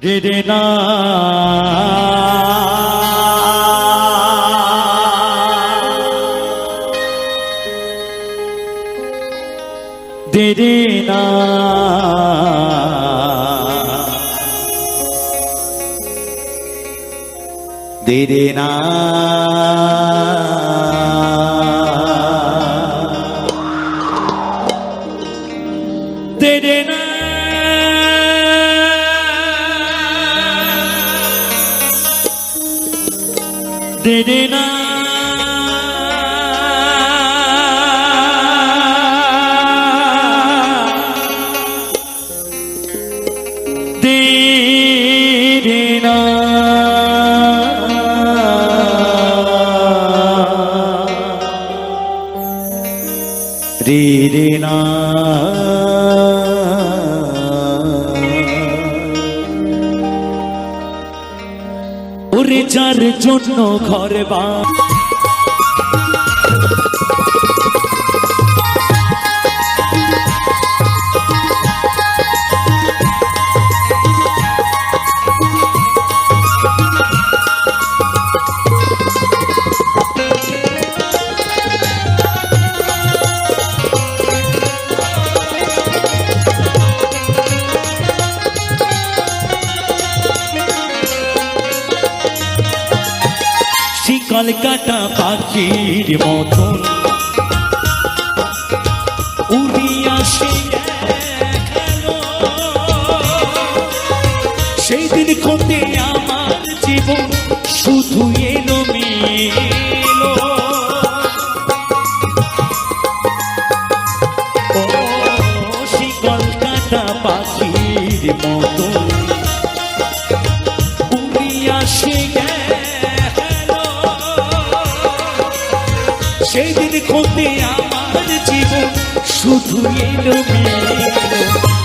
রে রে না দে রে না দে রে না দে রে না দে রে না দে রে না রে রে না ওরে যার জন্য ঘরে বা কলকাতা পাখির মতন উড়িয়া সেই দিন কোতে আমার জীবন শুধু এলো মেলো ও সেই কলকাতা পাখির মতন উড়িয়া সেই দিন কোতে আমার জীবন শুধু এলো মেলো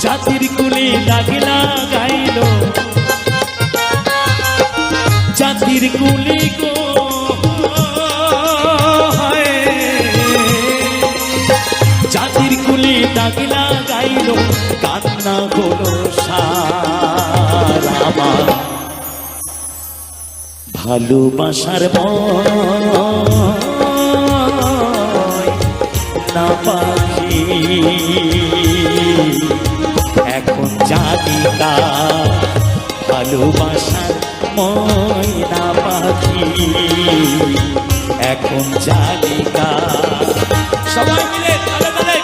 জাতির কুলে দাগ লাগাইল জাতির কুলে গো জাতির কুলে দাগ লাগাইল কান্না হলো সারা আমার ভালোবাসার না পাখি এখন জানি না ভালোবাসার ময়না পাখি এখন জানি না সবাই মিলে তালে তালে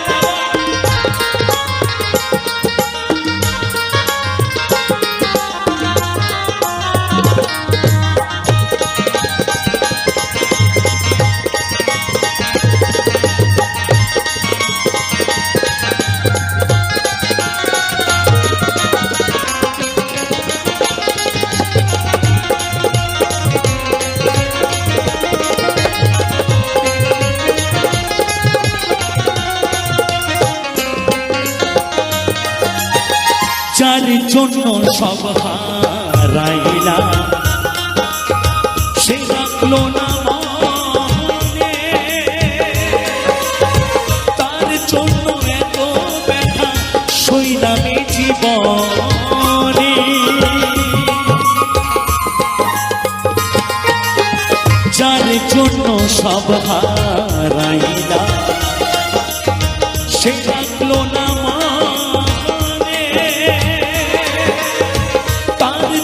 যার জন্য সব হারাইলা সে রাখলো না মনে তার জন্য এত ব্যথা সইলামে জীবনে যার জন্য সব হারাইলা সে রাখলো না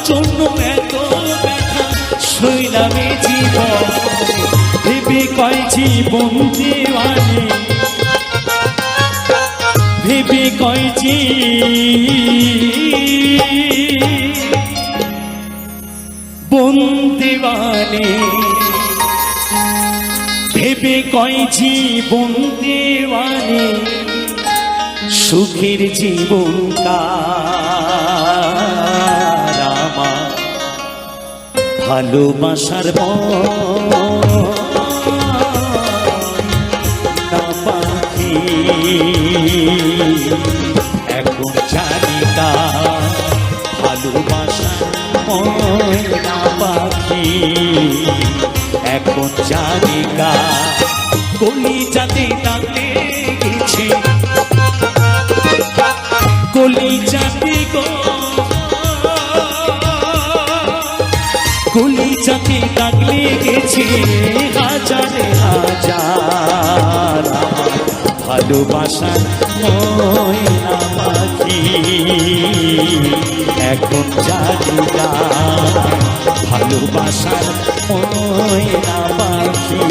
জন্য এত ব্যথা সইলামে জীবন ভেবে কয় জীবন দেওয়ানে ভেবে কয় জীবন দেওয়ানে ভেবে কয় জীবন দেওয়ানে সুখের জীবন ভালোবাসার না পাখি এখন জানি না ভালোবাসার না পাখি এখন জানি না কলিজাতে টানতে গেছে কলিজাতে গো গেছে হাজারে হাজার ভালোবাসার ময়না পাখি এখন জানি না ভালোবাসার ময়না পাখি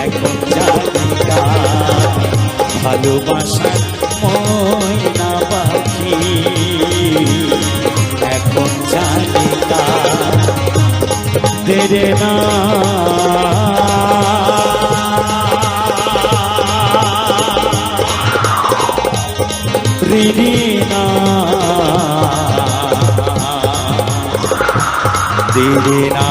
এখন জানি না ভালোবাসার ময়না পাখি এখন জানি না দেরে না রিনা দেরে না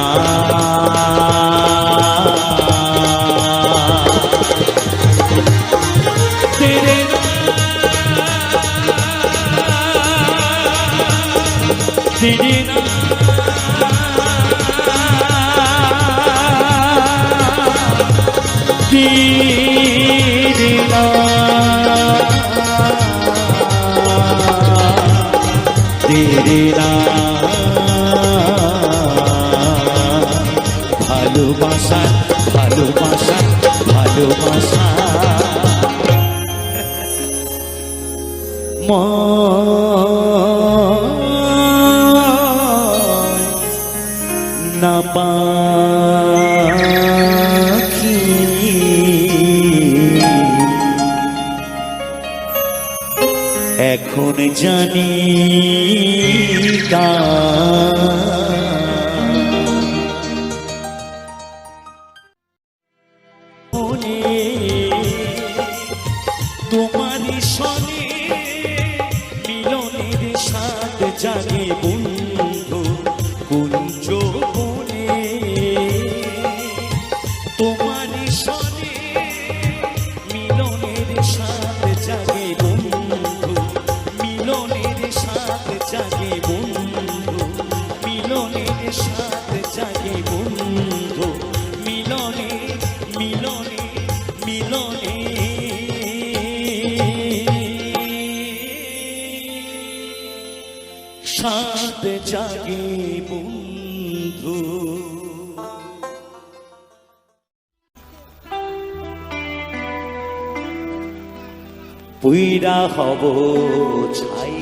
দেরে না দেরে না ভালোবাসা ভালোবাসা ভালোবাসা না পাখি এখন জানি তোমারি সনে মিলনের সাথ জাগে বন্ধু কুঞ্জ বনে তোমারি সনে মিলনের সাথ জাগে বন্ধু মিলনের সাথ জাগে বন্ধু মিলনের সাথ জাগে বন্ধু মিলনে মিলনে মিলনে সাথ জাগে বন্ধু পুইরা হব ছাই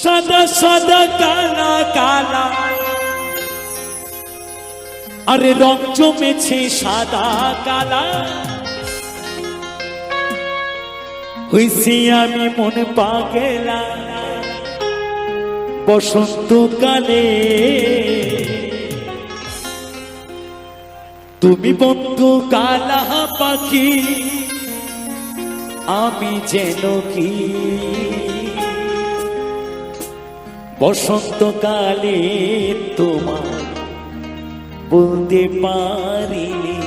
সাদা সাদা কালা কালা আরে রং জমেছে সাদা কালা হইছি আমি মন পাগেলা বসন্তকালে তুমি বন্ধু কালা পাখি আমি যেন কি বসন্তকালে তোমার বলতে পারিনি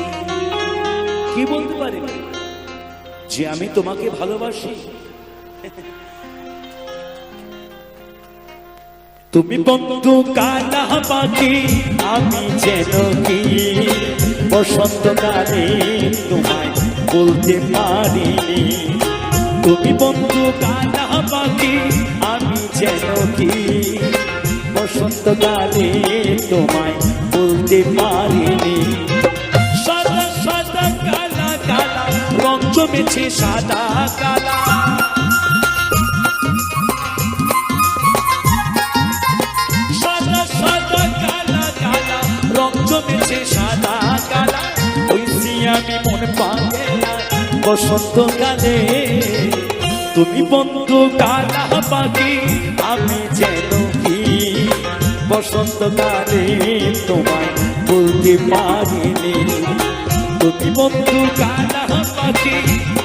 কি বলতে পারিনি যে আমি তোমাকে ভালোবাসি তুমি বন্ধু কালা পাখি আমি যেন কি বসন্তকালে তোমায় বলতে পারিনি তুমি বন্ধু কালা পাখি আমি যেন কি বসন্তকালে তোমায় বলতে পারিনি সাদা সাদা কালা কালা রং জমেছে সাদা কালা সাদা সাদা কালা কালা রং জমেছে সাদা কালা হইছি আমি মন পাগেলা বসন্তকালে তুমি বন্ধু কালা পাখি আমি যেন কি বসন্তকালে তোমায় বলতে পারিনি তুমি বন্ধু কালা পাখি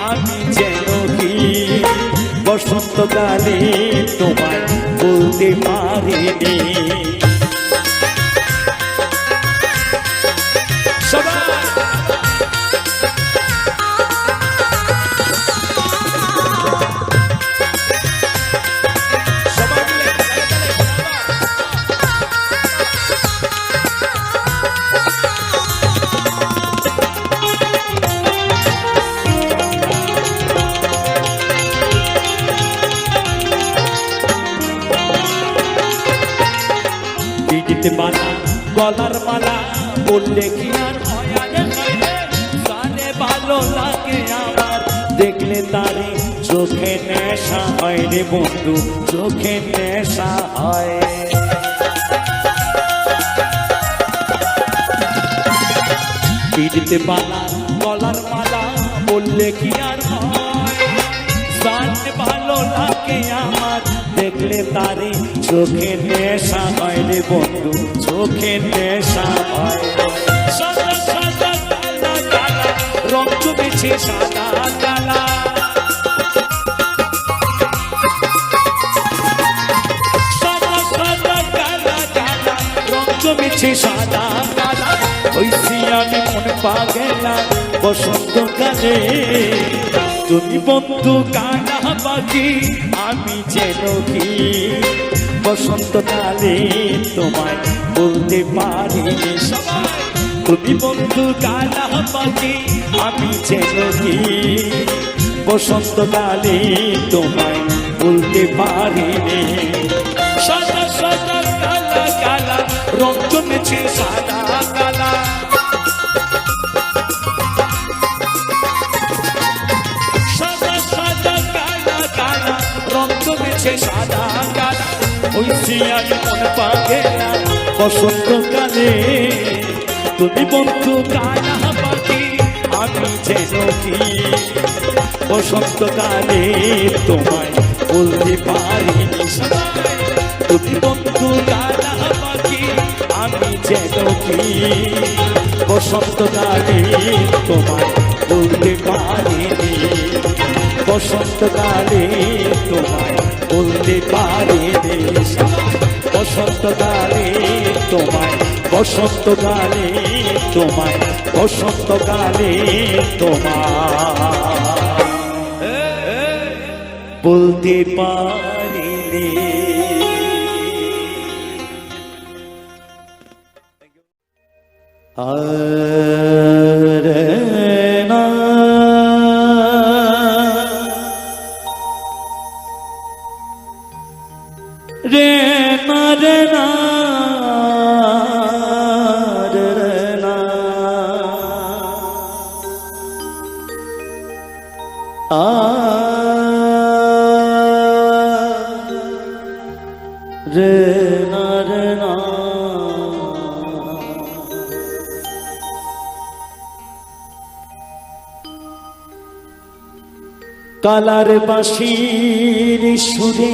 আমি যেন কি বসন্তকালে তোমায় বলতে পারিনি পিড়িতে বালা গলার মালা বললে কি আর হয় আরে জানে ভালো লাগে আমার দেখলে তারে চোখে নেশা হয় রে বন্ধু চোখে নেশা হয় পিড়িতে বালা গলার মালা বললে কি আর হয় জানে ভালো লাগে আমার দেখলে তারে চোখে নেশা হয় রে বন্ধু চোখে নেশা হয় সাদা সাদা কালা কালা রং জমেছে সাদা কালা সাদা সাদা কালা কালা রং জমেছে সাদা কালা হইছি আমি মন পাগলা বসন্তকালে তুমি বন্ধু কানা পাখি আমি যেন কি বসন্তকালে তোমায় বলতে পারিনি সবাই তুমি বন্ধু কানা পাখি আমি যেন কি বসন্তকালে তোমায় বলতে পারিনি সাদা সাদা কালা কালা রং জমেছে সাদা কালা সাদা কালা হইছি আমি মন পাগলা বসন্তকালে তুমি বন্ধু কানা পাখি আমি যেন কি বসন্তকালে তোমায় বলতে পারিনি সবাই তুমি বন্ধু কানা পাখি আমি যেন কি বসন্তকালে তোমায় বলতে পারিনি বসন্তকালে তোমায় বলতে পারিনি বসন্তকালে তোমায় বসন্তকালে তোমায় বসন্তকালে তোমায় বলতে পারিনি রে না রে না রে না রে না রে না কালার বাঁশির সুরে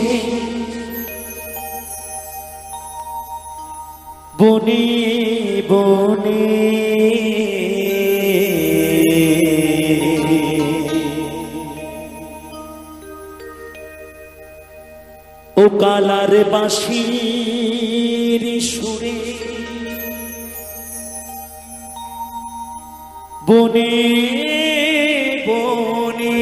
বনে বনে ও কালার বাঁশির সুরে বনে বনে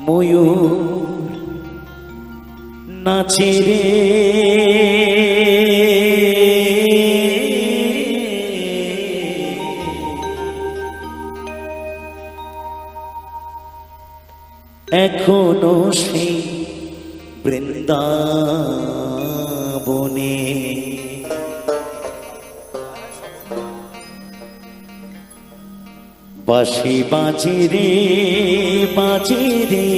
ময়ূর নাচে রে এখনো সেই বৃন্দাবনে বাঁশি বাজে রে বাজে রে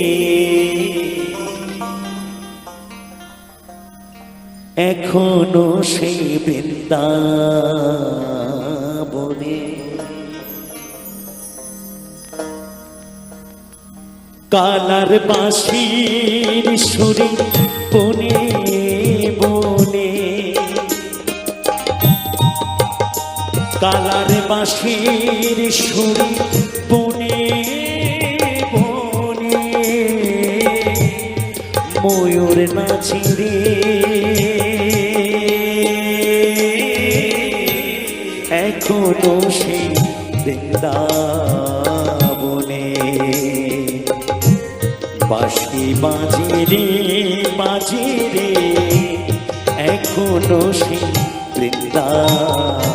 এখনো সেই বৃন্দাবনে কালার বাঁশির সুরে বনে বনে কালার বাঁশির সুরে বনে বনে ময়ূর নাচে রে এখনো সেই বৃন্দাবনে বাঁশি বাজে রে বাজে রে এখনো সেই বৃন্দাবনে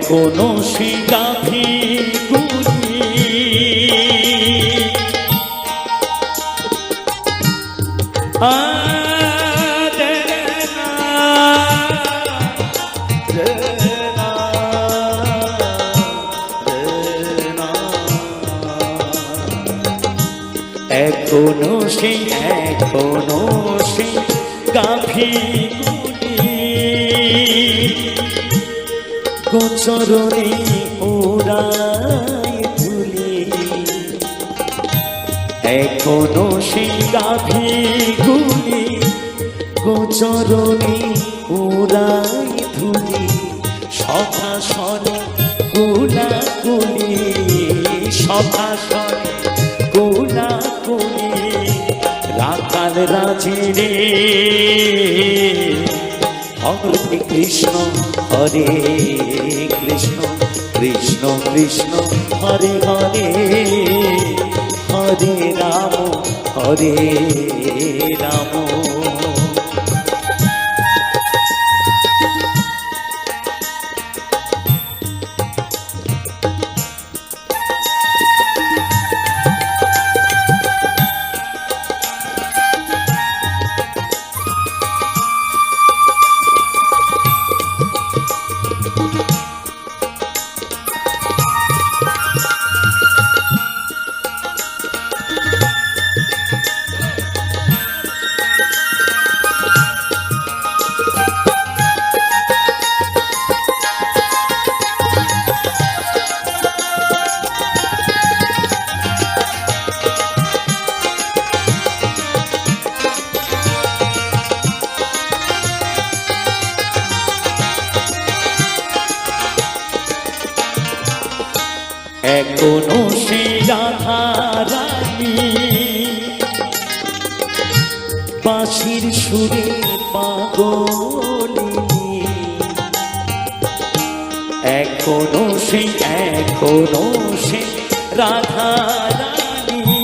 এখনো সেই গাভীগুলি এখনো সেই গাভীগুলি গোচরণে উড়াই ধুলি এখনো সেই গাভীগুলি গোচরণে উড়াই ধুলি সখা সনে কুলাকুলি সখা সনে কুলাকুলি রাখাল রাজি রে হরে কৃষ্ণ হরে কৃষ্ণ কৃষ্ণ কৃষ্ণ হরে হরে হরে রাম হরে রাম এখনো সে রাধা রানী বাঁশির সুরে পাগলিনী এখনো সে রাধা রানী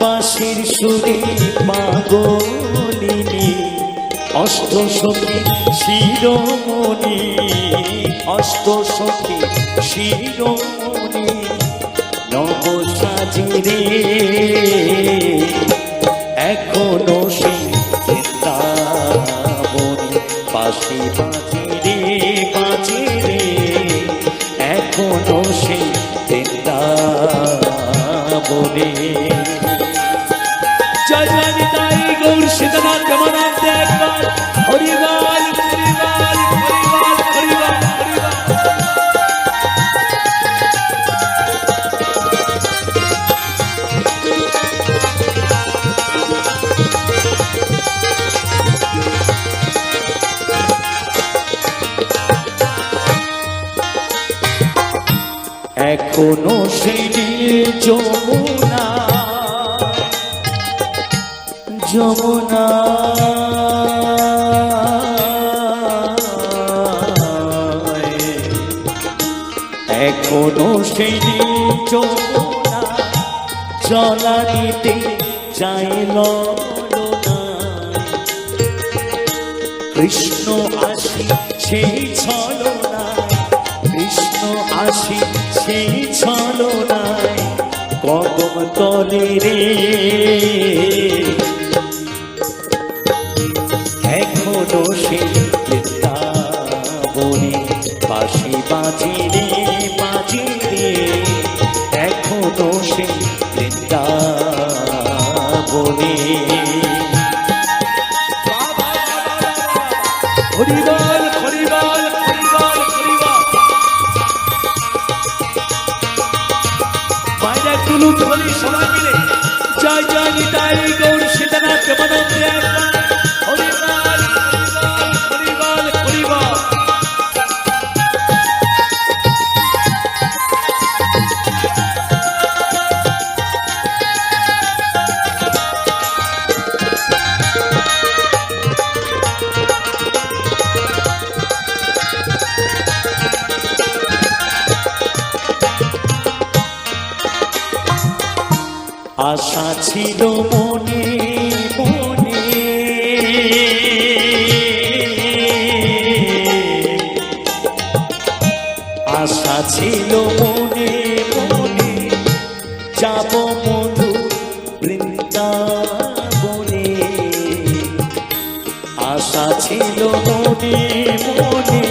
বাঁশির সুরে পাগলিনী অষ্ট সখী শিরোমণি অষ্ট সখী শিরোমণি নব সাজিরে এখনো সেই বৃন্দাবনী পাশে বাজিরে বাজিরে এখনো সেই বৃন্দাবনী জয় জয় নিতাই গৌর সীতানাথ রমানাথ একবার হরিবল হরিবল হরিবল হরিবল এখনো সেই যমুনা যমুনা এখনো সেই যমুনা জলানিতে চাইল না কৃষ্ণ আসি সেই ছলনা কৃষ্ণ আসি সেই ছলনায় কদম তলে রে এখনো সেই বৃন্দাবনী বাঁশি বাজিরে বাজিরে এখনো সেই বৃন্দাবনী হরিবল হরিবল হরিবল হরিবল বাইরে টুলু ধরি সবাই মিলে জয় জয় নিতাই গৌর সীতানাথ রমানাথ একবার হরিবল হরিবল হরিবল আশা ছিল মনে মনে ছিল মনে মনে যাব মধু বৃন্দাবনে, আশা ছিল মনে মনে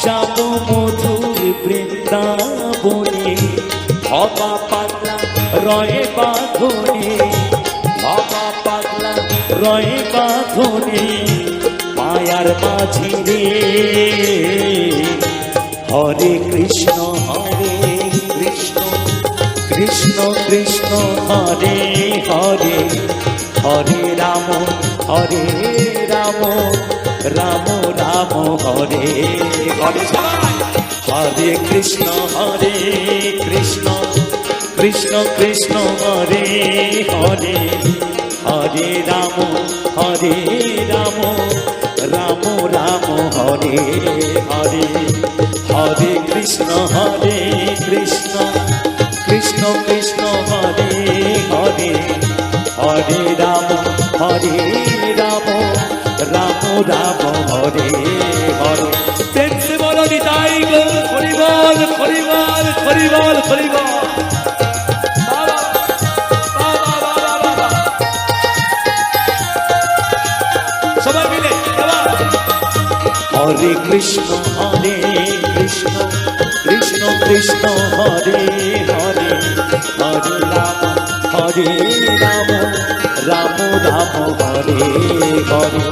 যাব মধুর বৃন্দাবনে, হবা পাগলা রয়ে বাঁধনে, হবা পাগলা রয়ে বাঁধনে মায়ার মাঝি রে। হরে কৃষ্ণ কৃষ্ণ কৃষ্ণ হরে হরে, হরে রাম রাম রাম হরে হরে। হরে কৃষ্ণ কৃষ্ণ কৃষ্ণ হরে হরে, হরে রাম রাম রাম হরে হরে। হরে কৃষ্ণ কৃষ্ণ কৃষ্ণ হরে হরে, হরে রাম রাম রাম হরে হরে। প্রেম সে বলো নিতাই গৌর হরি বল হরি বল হরি বল হরি বল। সবাই মিলে হরে কৃষ্ণ কৃষ্ণ কৃষ্ণ হরে হরে, হরে রাম রাম রাম হরে হরে।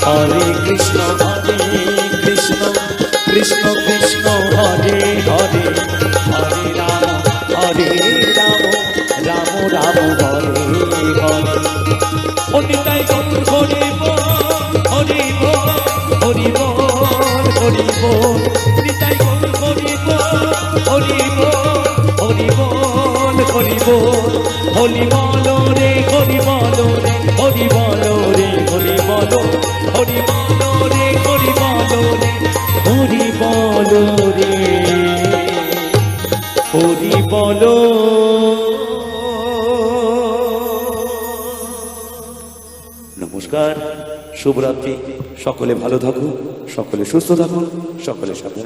হরে কৃষ্ণ কৃষ্ণ কৃষ্ণ হরে হরে, হরে রাম রাম হরে হরে। অনিতাই গৌর হরি বল হরি বল হরি বল হরি বল, নিতাই গৌর হরি বল হরি বল হরি বল হরি বল। হরি বল রে হরি বল রে হরি বল রে হরি বল, হরি বল রে হরি বল রে হরি বল রে হরি বল। নমস্কার, শুভরাত্রি। সকলে ভালো থাকুন, সকলে সুস্থ থাকুন, সকলে সাবধানে থাকুন।